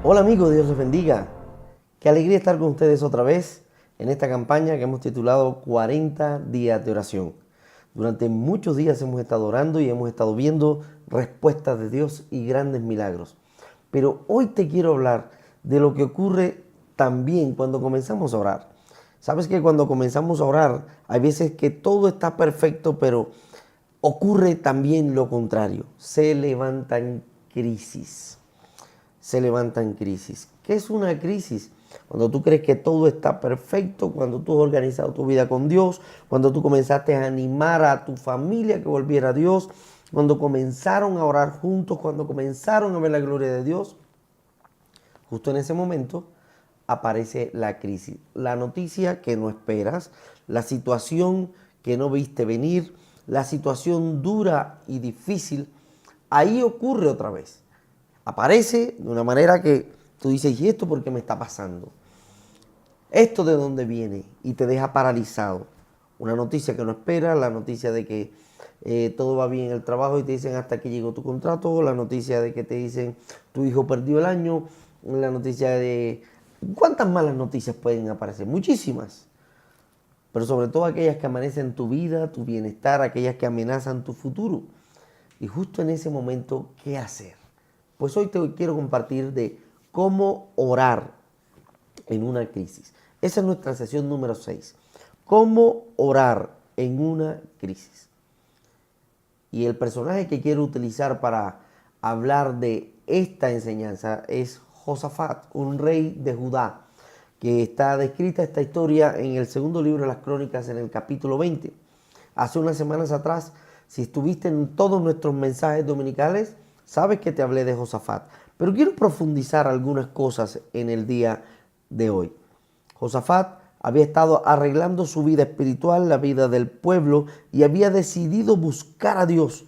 Hola amigos, Dios les bendiga. Qué alegría estar con ustedes otra vez en esta campaña que hemos titulado 40 días de oración. Durante muchos días hemos estado orando y hemos estado viendo respuestas de Dios y grandes milagros. Pero hoy te quiero hablar de lo que ocurre también cuando comenzamos a orar. Sabes que cuando comenzamos a orar hay veces que todo está perfecto, pero ocurre también lo contrario. Se levantan crisis. ¿Qué es una crisis? Cuando tú crees que todo está perfecto, cuando tú has organizado tu vida con Dios, cuando tú comenzaste a animar a tu familia que volviera a Dios, cuando comenzaron a orar juntos, cuando comenzaron a ver la gloria de Dios, justo en ese momento aparece la crisis, la noticia que no esperas, la situación que no viste venir, la situación dura y difícil. Ahí ocurre otra vez. Aparece de una manera que tú dices, ¿y esto por qué me está pasando? ¿Esto de dónde viene? Y te deja paralizado. Una noticia que no esperas, la noticia de que todo va bien en el trabajo y te dicen hasta que llegó tu contrato, la noticia de que te dicen tu hijo perdió el año, la noticia de... ¿Cuántas malas noticias pueden aparecer? Muchísimas. Pero sobre todo aquellas que amanecen tu vida, tu bienestar, aquellas que amenazan tu futuro. Y justo en ese momento, ¿qué hacer? Pues hoy te quiero compartir de cómo orar en una crisis. Esa es nuestra sesión número 6. Cómo orar en una crisis. Y el personaje que quiero utilizar para hablar de esta enseñanza es Josafat, un rey de Judá, que está descrita esta historia en el segundo libro de las Crónicas, en el capítulo 20. Hace unas semanas atrás, si estuviste en todos nuestros mensajes dominicales, sabes que te hablé de Josafat. Pero quiero profundizar algunas cosas en el día de hoy. Josafat había estado arreglando su vida espiritual, la vida del pueblo, y había decidido buscar a Dios.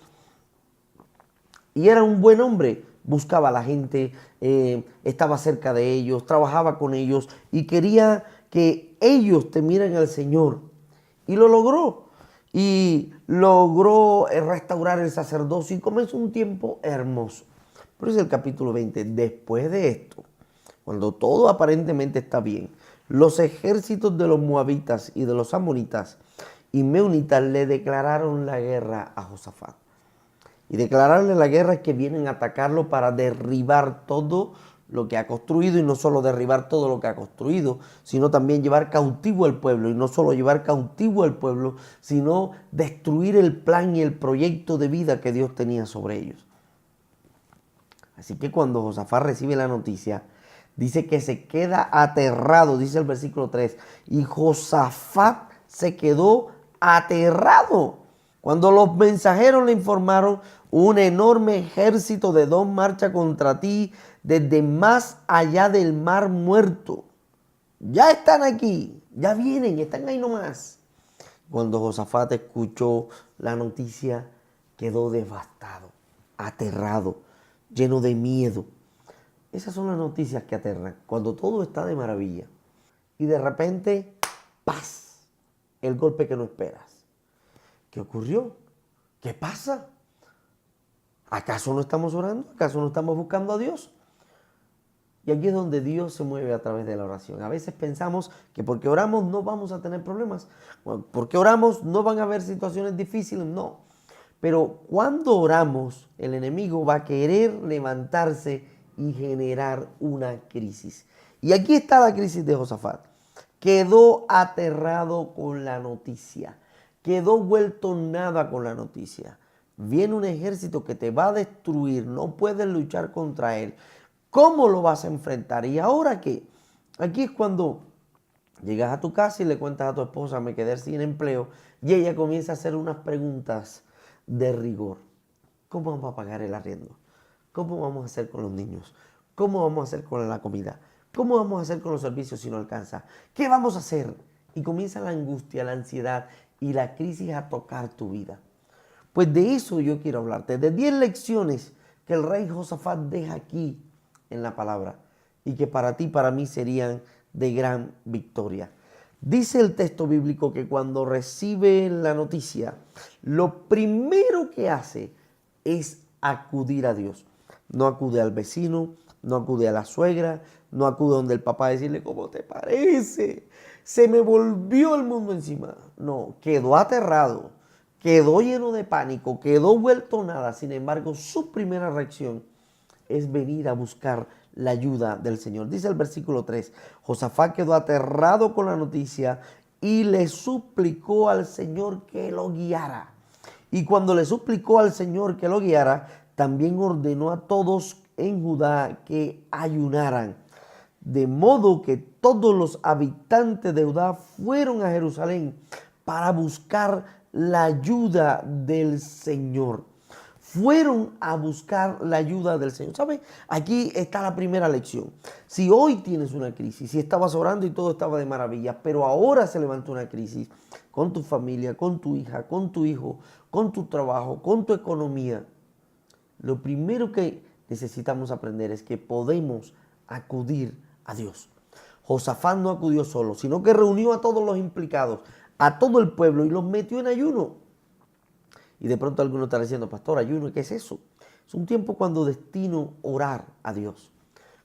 Y era un buen hombre, buscaba a la gente, estaba cerca de ellos, trabajaba con ellos y quería que ellos temieran al Señor. Y lo logró. Y logró restaurar el sacerdocio y comenzó un tiempo hermoso. Pero es el capítulo 20. Después de esto, cuando todo aparentemente está bien, los ejércitos de los moabitas y de los amonitas y meunitas le declararon la guerra a Josafat. Y declararle la guerra es que vienen a atacarlo para derribar todo lo que ha construido, y no solo derribar todo lo que ha construido, sino también llevar cautivo al pueblo, y no solo llevar cautivo al pueblo, sino destruir el plan y el proyecto de vida que Dios tenía sobre ellos. Así que cuando Josafat recibe la noticia, dice que se queda aterrado, dice el versículo 3, y Josafat se quedó aterrado. Cuando los mensajeros le informaron, un enorme ejército de dos marcha contra ti desde más allá del mar muerto. Ya están aquí, ya vienen, están ahí nomás. Cuando Josafat escuchó la noticia, quedó devastado, aterrado, lleno de miedo. Esas son las noticias que aterran, cuando todo está de maravilla. Y de repente, ¡paz! El golpe que no esperas. ¿Qué ocurrió? ¿Qué pasa? ¿Acaso no estamos orando? ¿Acaso no estamos buscando a Dios? Y aquí es donde Dios se mueve a través de la oración. A veces pensamos que porque oramos no vamos a tener problemas. Porque oramos no van a haber situaciones difíciles. No. Pero cuando oramos, el enemigo va a querer levantarse y generar una crisis. Y aquí está la crisis de Josafat. Quedó aterrado con la noticia. Quedó vuelto nada con la noticia. Viene un ejército que te va a destruir. No puedes luchar contra él. ¿Cómo lo vas a enfrentar? ¿Y ahora qué? Aquí es cuando llegas a tu casa y le cuentas a tu esposa, me quedé sin empleo, y ella comienza a hacer unas preguntas de rigor. ¿Cómo vamos a pagar el arriendo? ¿Cómo vamos a hacer con los niños? ¿Cómo vamos a hacer con la comida? ¿Cómo vamos a hacer con los servicios si no alcanza? ¿Qué vamos a hacer? Y comienza la angustia, la ansiedad y la crisis a tocar tu vida. Pues de eso yo quiero hablarte, de 10 lecciones que el rey Josafat deja aquí en la palabra y que para ti, para mí serían de gran victoria. Dice el texto bíblico que cuando recibe la noticia, lo primero que hace es acudir a Dios. No acude al vecino, No acude a la suegra, no acude donde el papá a decirle, ¿cómo te parece? Se me volvió el mundo encima. No, quedó aterrado, quedó lleno de pánico, quedó vuelto nada. Sin embargo, su primera reacción es venir a buscar la ayuda del Señor. Dice el versículo 3, Josafat quedó aterrado con la noticia y le suplicó al Señor que lo guiara. Y cuando le suplicó al Señor que lo guiara, también ordenó a todos en Judá que ayunaran. De modo que todos los habitantes de Judá fueron a Jerusalén para buscar la ayuda del Señor. Fueron a buscar la ayuda del Señor. ¿Sabe? Aquí está la primera lección. Si hoy tienes una crisis, si estabas orando y todo estaba de maravilla, pero ahora se levanta una crisis con tu familia, con tu hija, con tu hijo, con tu trabajo, con tu economía, lo primero que necesitamos aprender es que podemos acudir a Dios. Josafat no acudió solo, sino que reunió a todos los implicados, a todo el pueblo y los metió en ayuno. Y de pronto alguno está diciendo, pastor, ayuno, ¿qué es eso? Es un tiempo cuando destino orar a Dios.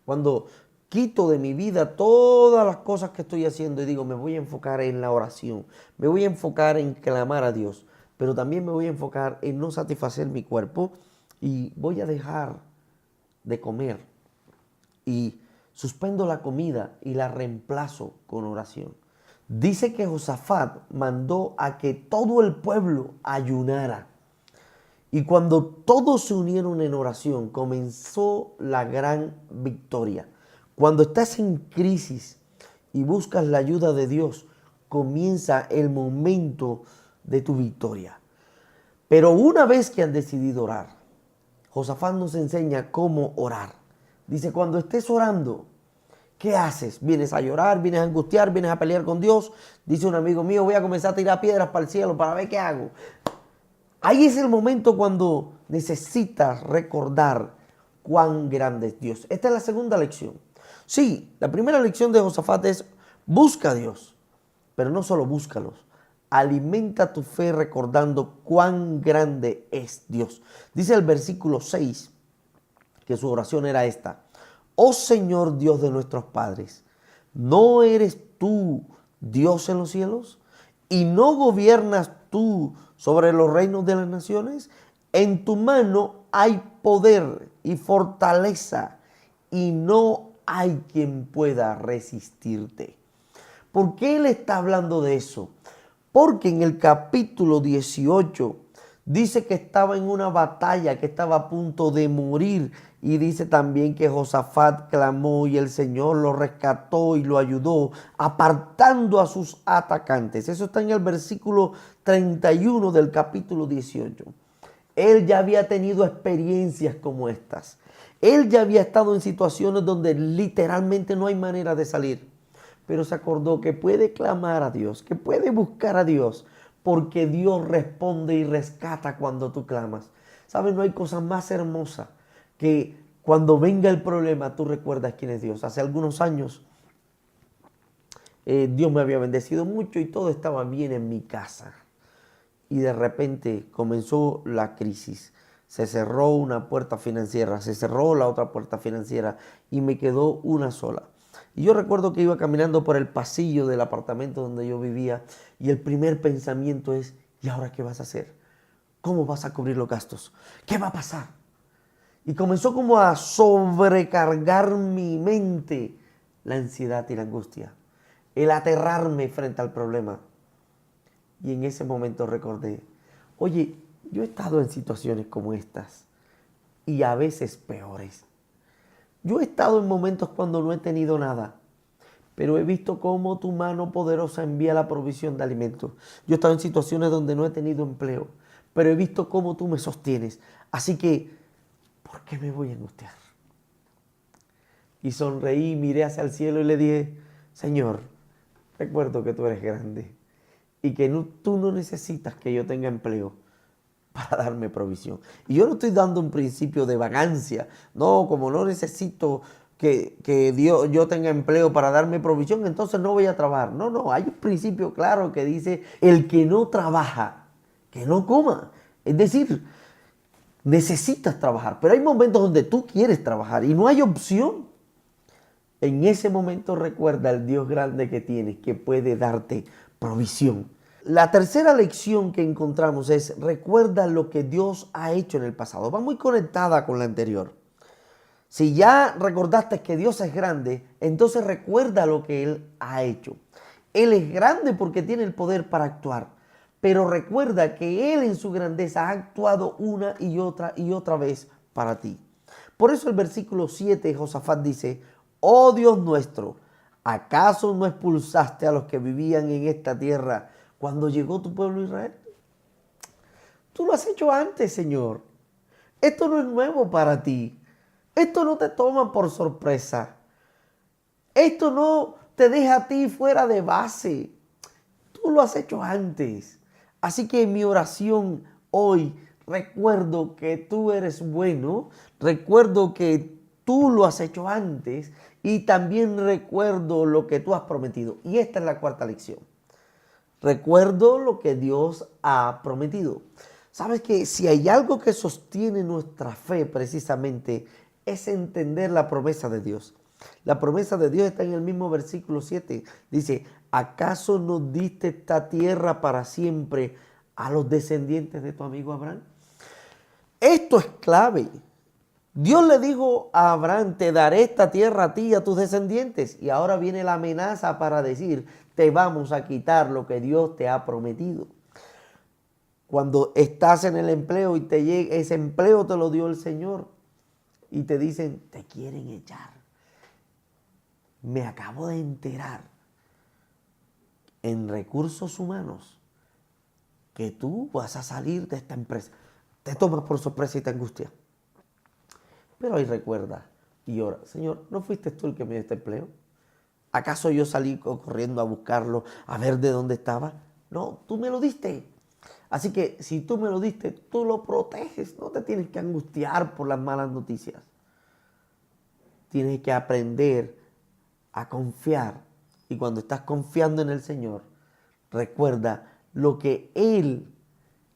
Cuando quito de mi vida todas las cosas que estoy haciendo y digo, me voy a enfocar en la oración, me voy a enfocar en clamar a Dios, pero también me voy a enfocar en no satisfacer mi cuerpo y voy a dejar de comer y suspendo la comida y la reemplazo con oración. Dice que Josafat mandó a que todo el pueblo ayunara. Y cuando todos se unieron en oración, comenzó la gran victoria. Cuando estás en crisis y buscas la ayuda de Dios, comienza el momento de tu victoria. Pero una vez que han decidido orar, Josafat nos enseña cómo orar. Dice, cuando estés orando, ¿qué haces? ¿Vienes a llorar? ¿Vienes a angustiar? ¿Vienes a pelear con Dios? Dice un amigo mío, voy a comenzar a tirar piedras para el cielo para ver qué hago. Ahí es el momento cuando necesitas recordar cuán grande es Dios. Esta es la segunda lección. Sí, la primera lección de Josafat es busca a Dios, pero no solo búscalos. Alimenta tu fe recordando cuán grande es Dios. Dice el versículo 6 que su oración era esta. Oh Señor Dios de nuestros padres, ¿no eres tú Dios en los cielos? ¿Y no gobiernas tú sobre los reinos de las naciones? En tu mano hay poder y fortaleza y no hay quien pueda resistirte. ¿Por qué él está hablando de eso? Porque en el capítulo 18 dice que estaba en una batalla, que estaba a punto de morir. Y dice también que Josafat clamó y el Señor lo rescató y lo ayudó, apartando a sus atacantes. Eso está en el versículo 31 del capítulo 18. Él ya había tenido experiencias como estas. Él ya había estado en situaciones donde literalmente no hay manera de salir. Pero se acordó que puede clamar a Dios, que puede buscar a Dios, porque Dios responde y rescata cuando tú clamas. ¿Sabes? No hay cosa más hermosa que cuando venga el problema tú recuerdas quién es Dios. Hace algunos años Dios me había bendecido mucho y todo estaba bien en mi casa. Y de repente comenzó la crisis. Se cerró una puerta financiera, se cerró la otra puerta financiera y me quedó una sola. Y yo recuerdo que iba caminando por el pasillo del apartamento donde yo vivía y el primer pensamiento es, ¿y ahora qué vas a hacer? ¿Cómo vas a cubrir los gastos? ¿Qué va a pasar? Y comenzó como a sobrecargar mi mente la ansiedad y la angustia, el aterrarme frente al problema. Y en ese momento recordé, oye, yo he estado en situaciones como estas y a veces peores. Yo he estado en momentos cuando no he tenido nada, pero he visto cómo tu mano poderosa envía la provisión de alimentos. Yo he estado en situaciones donde no he tenido empleo, pero he visto cómo tú me sostienes. Así que, ¿por qué me voy a angustiar? Y sonreí, miré hacia el cielo y le dije, Señor, recuerdo que tú eres grande y que tú no necesitas que yo tenga empleo para darme provisión. Y yo no estoy dando un principio de vagancia. No, como no necesito que yo tenga empleo para darme provisión, entonces no voy a trabajar. No, hay un principio claro que dice, el que no trabaja, que no coma. Es decir, necesitas trabajar, pero hay momentos donde tú quieres trabajar y no hay opción. En ese momento recuerda al Dios grande que tienes, que puede darte provisión. La tercera lección que encontramos es: recuerda lo que Dios ha hecho en el pasado. Va muy conectada con la anterior. Si ya recordaste que Dios es grande, entonces recuerda lo que Él ha hecho. Él es grande porque tiene el poder para actuar, pero recuerda que Él en su grandeza ha actuado una y otra vez para ti. Por eso el versículo 7 de Josafat dice: oh Dios nuestro, ¿acaso no expulsaste a los que vivían en esta tierra cuando llegó tu pueblo Israel? Tú lo has hecho antes, Señor. Esto no es nuevo para ti. Esto no te toma por sorpresa. Esto no te deja a ti fuera de base. Tú lo has hecho antes. Así que en mi oración hoy recuerdo que tú eres bueno, recuerdo que tú lo has hecho antes y también recuerdo lo que tú has prometido. Y esta es la cuarta lección. Recuerdo lo que Dios ha prometido. Sabes que si hay algo que sostiene nuestra fe precisamente es entender la promesa de Dios. La promesa de Dios está en el mismo versículo 7. Dice: ¿acaso nos diste esta tierra para siempre a los descendientes de tu amigo Abraham? Esto es clave. Dios le dijo a Abraham: te daré esta tierra a ti y a tus descendientes. Y ahora viene la amenaza para decir: te vamos a quitar lo que Dios te ha prometido. Cuando estás en el empleo y te llega ese empleo, te lo dio el Señor, y te dicen: te quieren echar. Me acabo de enterar en recursos humanos que tú vas a salir de esta empresa. Te tomas por sorpresa y te angustia. Pero ahí recuerda y ora: Señor, ¿no fuiste tú el que me dio este empleo? ¿Acaso yo salí corriendo a buscarlo, a ver de dónde estaba? No, tú me lo diste. Así que si tú me lo diste, tú lo proteges. No te tienes que angustiar por las malas noticias. Tienes que aprender a confiar. Y cuando estás confiando en el Señor, recuerda lo que Él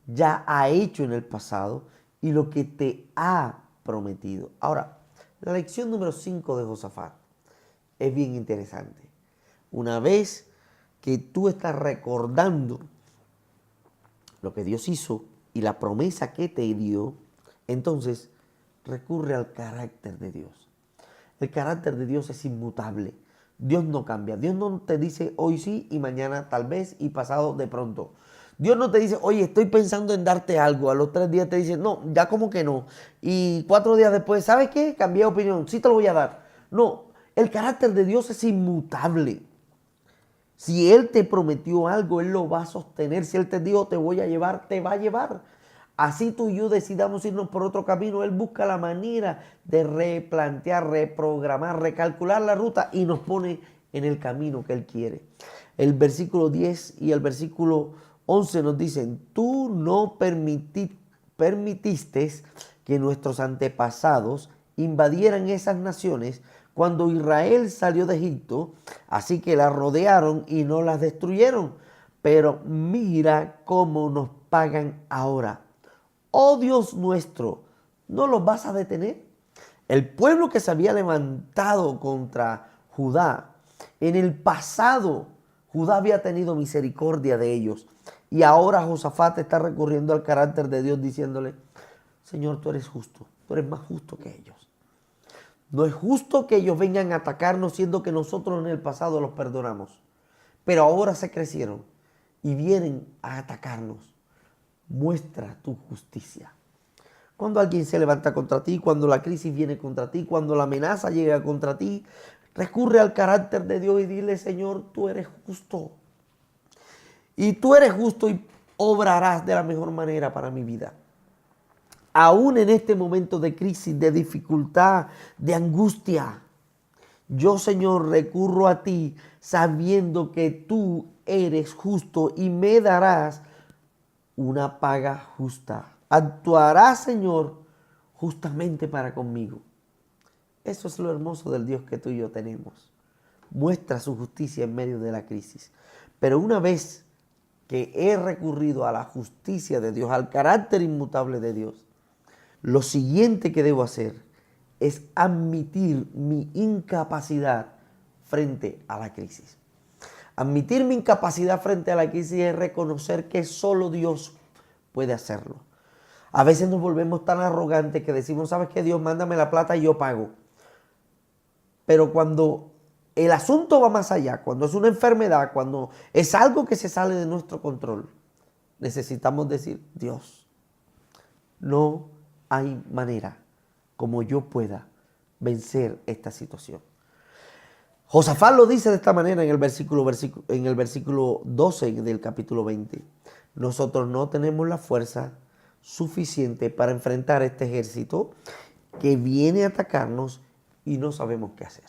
ya ha hecho en el pasado y lo que te ha prometido. Ahora, la lección número 5 de Josafat es bien interesante. Una vez que tú estás recordando lo que Dios hizo y la promesa que te dio, entonces recurre al carácter de Dios. El carácter de Dios es inmutable. Dios no cambia. Dios no te dice hoy sí y mañana tal vez y pasado de pronto. Dios no te dice: oye, estoy pensando en darte algo. A los 3 días te dice: no, ya como que no. Y 4 días después: ¿sabes qué? Cambié de opinión. Sí te lo voy a dar. No, el carácter de Dios es inmutable. Si Él te prometió algo, Él lo va a sostener. Si Él te dijo: te voy a llevar, te va a llevar. Así tú y yo decidamos irnos por otro camino, Él busca la manera de replantear, reprogramar, recalcular la ruta y nos pone en el camino que Él quiere. El versículo 10 y el versículo 11 nos dicen: tú no permitiste que nuestros antepasados invadieran esas naciones cuando Israel salió de Egipto, así que las rodearon y no las destruyeron. Pero mira cómo nos pagan ahora. Oh Dios nuestro, ¿no los vas a detener? El pueblo que se había levantado contra Judá, en el pasado Judá había tenido misericordia de ellos. Y ahora Josafat está recurriendo al carácter de Dios diciéndole: Señor, tú eres justo, tú eres más justo que ellos. No es justo que ellos vengan a atacarnos siendo que nosotros en el pasado los perdonamos. Pero ahora se crecieron y vienen a atacarnos. Muestra tu justicia. Cuando alguien se levanta contra ti, cuando la crisis viene contra ti, cuando la amenaza llega contra ti, recurre al carácter de Dios y dile: Señor, tú eres justo. Y tú eres justo y obrarás de la mejor manera para mi vida. Aún en este momento de crisis, de dificultad, de angustia, yo, Señor, recurro a ti sabiendo que tú eres justo y me darás una paga justa. Actuarás, Señor, justamente para conmigo. Eso es lo hermoso del Dios que tú y yo tenemos. Muestra su justicia en medio de la crisis. Pero una vez que he recurrido a la justicia de Dios, al carácter inmutable de Dios, lo siguiente que debo hacer es admitir mi incapacidad frente a la crisis. Admitir mi incapacidad frente a la crisis es reconocer que solo Dios puede hacerlo. A veces nos volvemos tan arrogantes que decimos, ¿sabes qué? Dios, mándame la plata y yo pago. Pero cuando el asunto va más allá, cuando es una enfermedad, cuando es algo que se sale de nuestro control, necesitamos decir, Dios, no hay manera como yo pueda vencer esta situación. Josafat lo dice de esta manera en el versículo 12 del capítulo 20. Nosotros no tenemos la fuerza suficiente para enfrentar este ejército que viene a atacarnos y no sabemos qué hacer.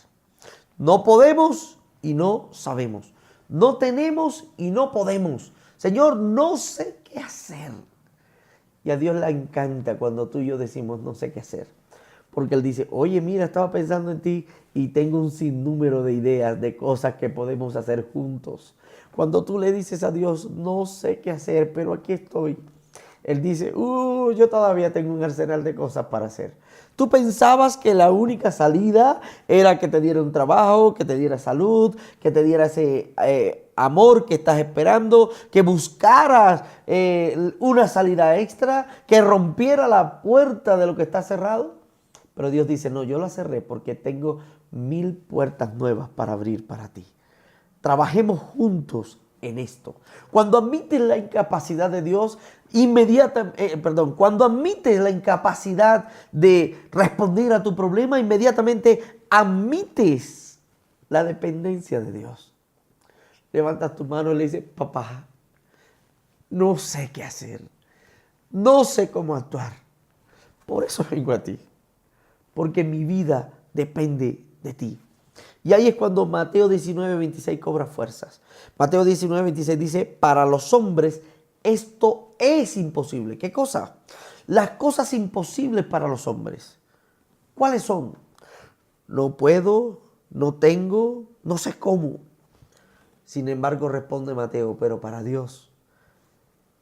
No podemos y no sabemos. No tenemos y no podemos. Señor, no sé qué hacer. Y a Dios le encanta cuando tú y yo decimos no sé qué hacer. Porque Él dice, oye, mira, estaba pensando en ti y tengo un sinnúmero de ideas, de cosas que podemos hacer juntos. Cuando tú le dices a Dios, no sé qué hacer, pero aquí estoy. Él dice, yo todavía tengo un arsenal de cosas para hacer. Tú pensabas que la única salida era que te diera un trabajo, que te diera salud, que te diera ese amor que estás esperando, que buscaras una salida extra, que rompiera la puerta de lo que está cerrado. Pero Dios dice, no, yo la cerré porque tengo 1000 puertas nuevas para abrir para ti. Trabajemos juntos en esto. Cuando admites la incapacidad de Dios, cuando admites la incapacidad de responder a tu problema, inmediatamente admites la dependencia de Dios. Levantas tu mano y le dices, papá, no sé qué hacer, no sé cómo actuar. Por eso vengo a ti, porque mi vida depende de ti. Y ahí es cuando Mateo 19:26 cobra fuerzas. Mateo 19:26 dice, para los hombres esto es imposible. ¿Qué cosa? Las cosas imposibles para los hombres. ¿Cuáles son? No puedo, no tengo, no sé cómo. Sin embargo, responde Mateo, pero para Dios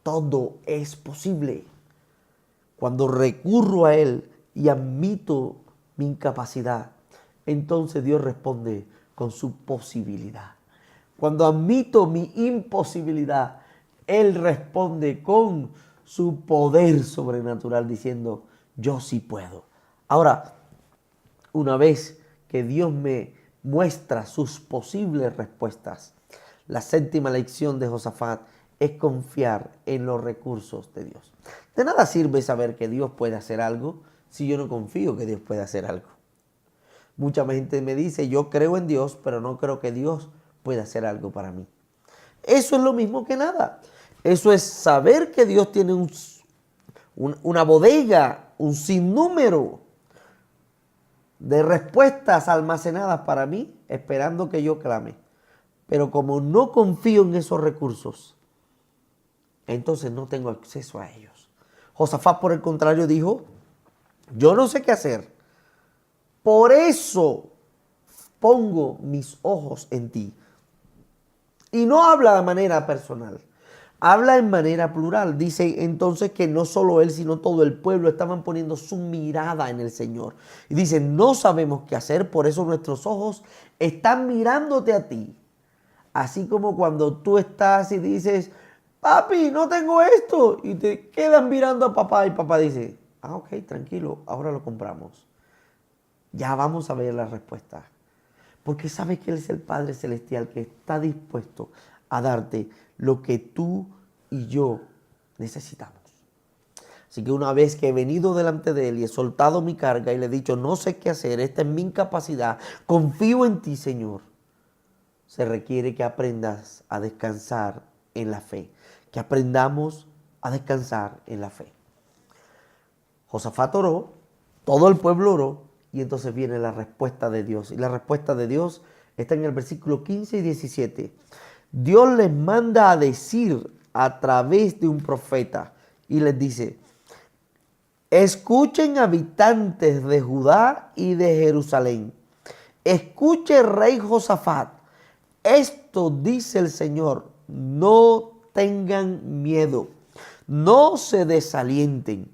todo es posible. Cuando recurro a Él y admito mi incapacidad, entonces Dios responde con su posibilidad. Cuando admito mi imposibilidad, Él responde con su poder sobrenatural diciendo, yo sí puedo. Ahora, una vez que Dios me muestra sus posibles respuestas, la séptima lección de Josafat es confiar en los recursos de Dios. De nada sirve saber que Dios puede hacer algo si yo no confío que Dios puede hacer algo. Mucha gente me dice, yo creo en Dios, pero no creo que Dios pueda hacer algo para mí. Eso es lo mismo que nada. Eso es saber que Dios tiene una bodega, un sinnúmero de respuestas almacenadas para mí, esperando que yo clame. Pero como no confío en esos recursos, entonces no tengo acceso a ellos. Josafat, por el contrario, dijo, yo no sé qué hacer. Por eso pongo mis ojos en ti. Y no habla de manera personal, habla en manera plural. Dice entonces que no solo él, sino todo el pueblo estaban poniendo su mirada en el Señor. Y dice, no sabemos qué hacer, por eso nuestros ojos están mirándote a ti. Así como cuando tú estás y dices, papi, no tengo esto, y te quedan mirando a papá y papá dice, ok, tranquilo, ahora lo compramos. Ya vamos a ver la respuesta. Porque sabes que Él es el Padre Celestial que está dispuesto a darte lo que tú y yo necesitamos. Así que una vez que he venido delante de Él y he soltado mi carga y le he dicho, no sé qué hacer, esta es mi incapacidad, confío en ti, Señor. Se requiere que aprendas a descansar en la fe. Que aprendamos a descansar en la fe. Josafat oró, todo el pueblo oró. Y entonces viene la respuesta de Dios. Y la respuesta de Dios está en el versículo 15 y 17. Dios les manda a decir a través de un profeta. Y les dice, escuchen habitantes de Judá y de Jerusalén. Escuche rey Josafat. Esto dice el Señor. No tengan miedo. No se desalienten.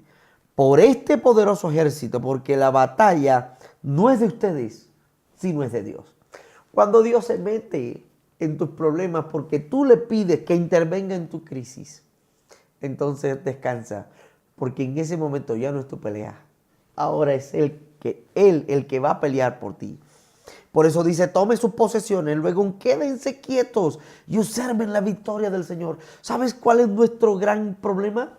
por este poderoso ejército, porque la batalla no es de ustedes, sino es de Dios. Cuando Dios se mete en tus problemas porque tú le pides que intervenga en tu crisis, entonces descansa, porque en ese momento ya no es tu pelea. Ahora es Él el que va a pelear por ti. Por eso dice, tome sus posesiones, luego quédense quietos y observen la victoria del Señor. ¿Sabes cuál es nuestro gran problema?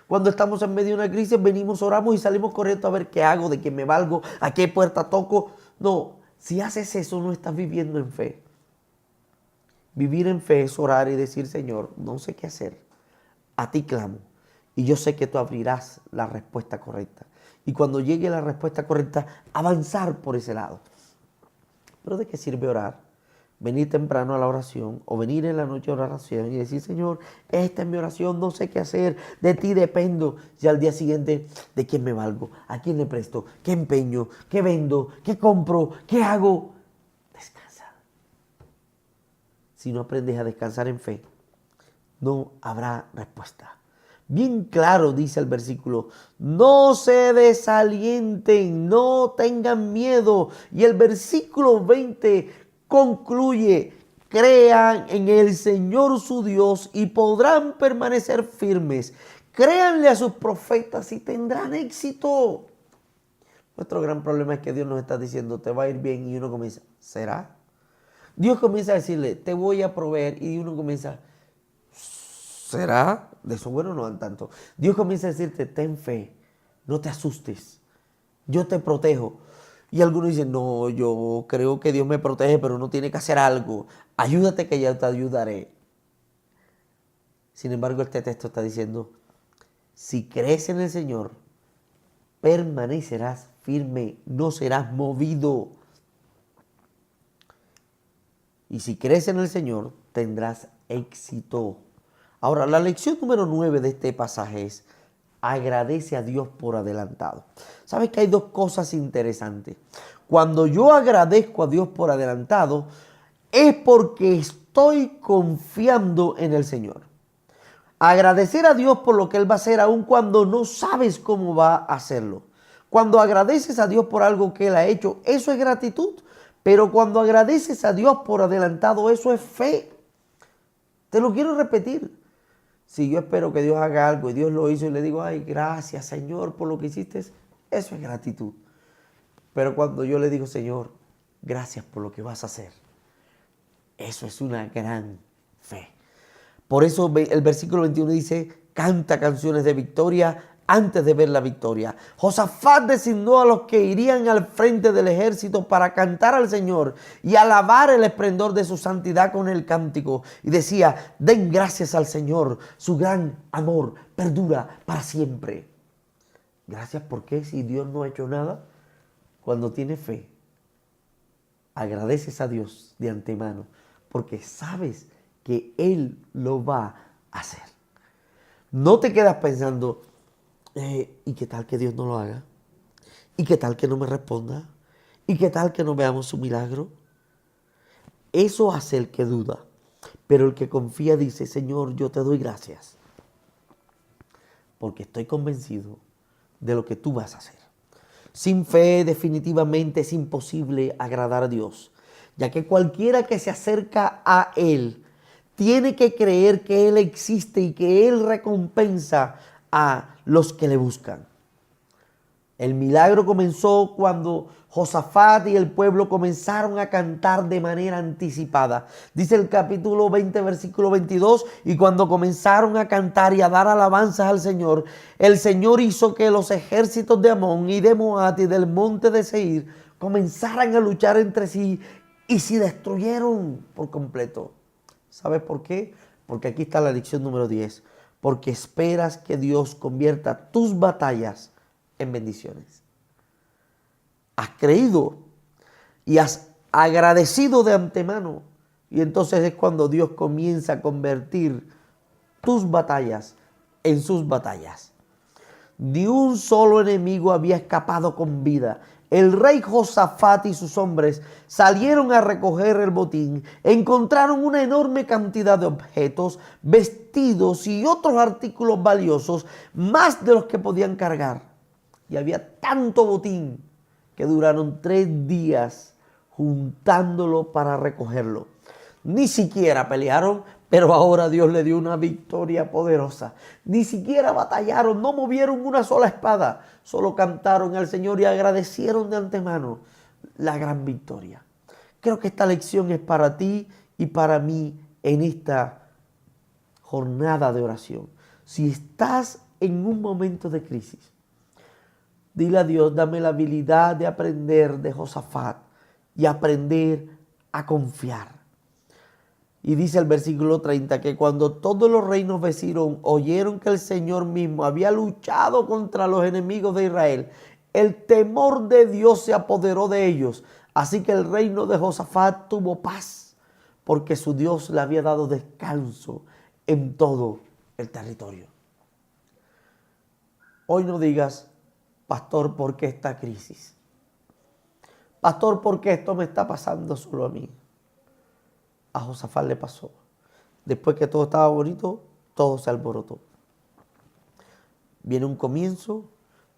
Cuando estamos en medio de una crisis, venimos, oramos y salimos corriendo a ver qué hago, de qué me valgo, a qué puerta toco. No, si haces eso no estás viviendo en fe. Vivir en fe es orar y decir, Señor, no sé qué hacer. A ti clamo y yo sé que tú abrirás la respuesta correcta. Y cuando llegue la respuesta correcta, avanzar por ese lado. Pero ¿de qué sirve orar? Venir temprano a la oración o venir en la noche a la oración y decir, Señor, esta es mi oración, no sé qué hacer, de ti dependo. Y al día siguiente, ¿de quién me valgo? ¿A quién le presto? ¿Qué empeño? ¿Qué vendo? ¿Qué compro? ¿Qué hago? Descansa. Si no aprendes a descansar en fe, no habrá respuesta. Bien claro dice el versículo, no se desalienten, no tengan miedo. Y el versículo 20 concluye, crean en el Señor su Dios y podrán permanecer firmes. Créanle a sus profetas y tendrán éxito. Nuestro gran problema es que Dios nos está diciendo, te va a ir bien, y uno comienza, ¿será? Dios comienza a decirle, te voy a proveer, y uno comienza, ¿será? De eso bueno no dan tanto. Dios comienza a decirte, ten fe, no te asustes, yo te protejo. Y algunos dicen, no, yo creo que Dios me protege, pero uno tiene que hacer algo. Ayúdate que yo te ayudaré. Sin embargo, este texto está diciendo, si crees en el Señor, permanecerás firme, no serás movido. Y si crees en el Señor, tendrás éxito. Ahora, la lección número 9 de este pasaje es, agradece a Dios por adelantado. ¿Sabes que hay dos cosas interesantes? Cuando yo agradezco a Dios por adelantado, es porque estoy confiando en el Señor. Agradecer a Dios por lo que Él va a hacer, aun cuando no sabes cómo va a hacerlo. Cuando agradeces a Dios por algo que Él ha hecho, eso es gratitud. Pero cuando agradeces a Dios por adelantado, eso es fe. Te lo quiero repetir. Si yo espero que Dios haga algo y Dios lo hizo y le digo, ay, gracias Señor por lo que hiciste, eso es gratitud. Pero cuando yo le digo, Señor, gracias por lo que vas a hacer, eso es una gran fe. Por eso el versículo 21 dice, canta canciones de victoria antes de ver la victoria. Josafat designó a los que irían al frente del ejército para cantar al Señor y alabar el esplendor de su santidad con el cántico. Y decía, den gracias al Señor, su gran amor perdura para siempre. Gracias, ¿por qué? Si Dios no ha hecho nada, cuando tienes fe, agradeces a Dios de antemano, porque sabes que Él lo va a hacer. No te quedas pensando, ¿y qué tal que Dios no lo haga? ¿Y qué tal que no me responda? ¿Y qué tal que no veamos su milagro? Eso hace el que duda. Pero el que confía dice, Señor, yo te doy gracias, porque estoy convencido de lo que tú vas a hacer. Sin fe definitivamente es imposible agradar a Dios, ya que cualquiera que se acerca a Él tiene que creer que Él existe y que Él recompensa a los que le buscan. El milagro comenzó cuando Josafat y el pueblo comenzaron a cantar de manera anticipada. Dice el capítulo 20, versículo 22, y cuando comenzaron a cantar y a dar alabanzas al Señor, el Señor hizo que los ejércitos de Amón y de Moab y del monte de Seir comenzaran a luchar entre sí y se destruyeron por completo. ¿Sabes por qué? Porque aquí está la lección número 10. Porque esperas que Dios convierta tus batallas en bendiciones. Has creído y has agradecido de antemano. Y entonces es cuando Dios comienza a convertir tus batallas en sus batallas. Ni un solo enemigo había escapado con vida. El rey Josafat y sus hombres salieron a recoger el botín. Encontraron una enorme cantidad de objetos, vestidos y otros artículos valiosos, más de los que podían cargar. y había tanto botín que duraron 3 días juntándolo para recogerlo. Ni siquiera pelearon, pero ahora Dios le dio una victoria poderosa. Ni siquiera batallaron, no movieron una sola espada. Solo cantaron al Señor y agradecieron de antemano la gran victoria. Creo que esta lección es para ti y para mí en esta jornada de oración. Si estás en un momento de crisis, dile a Dios, dame la habilidad de aprender de Josafat y aprender a confiar. Y dice el versículo 30 que cuando todos los reinos vecinos oyeron que el Señor mismo había luchado contra los enemigos de Israel, el temor de Dios se apoderó de ellos. Así que el reino de Josafat tuvo paz, porque su Dios le había dado descanso en todo el territorio. Hoy no digas, pastor, ¿por qué esta crisis? Pastor, ¿por qué esto me está pasando solo a mí? A Josafat le pasó. Después que todo estaba bonito, todo se alborotó. Viene un comienzo,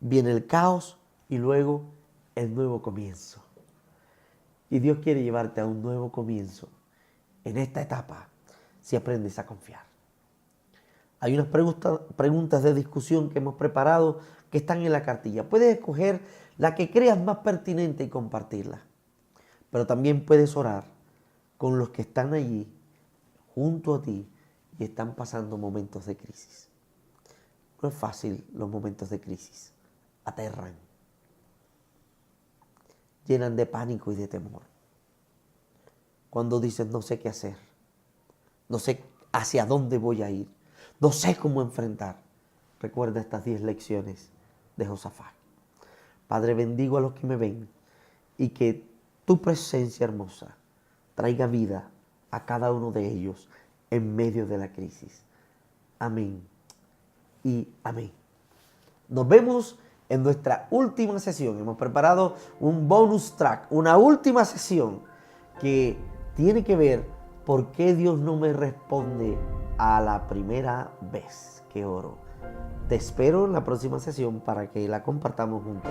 viene el caos y luego el nuevo comienzo. Y Dios quiere llevarte a un nuevo comienzo en esta etapa si aprendes a confiar. Hay unas preguntas de discusión que hemos preparado que están en la cartilla. Puedes escoger la que creas más pertinente y compartirla. Pero también puedes orar con los que están allí junto a ti y están pasando momentos de crisis. No es fácil los momentos de crisis. Aterran. Llenan de pánico y de temor. Cuando dices no sé qué hacer. No sé hacia dónde voy a ir. No sé cómo enfrentar. Recuerda estas 10 lecciones de Josafat. Padre, bendigo a los que me ven y que tu presencia hermosa traiga vida a cada uno de ellos en medio de la crisis. Amén y amén. Nos vemos en nuestra última sesión. Hemos preparado un bonus track, una última sesión que tiene que ver por qué Dios no me responde a la primera vez que oro. Te espero en la próxima sesión para que la compartamos juntos.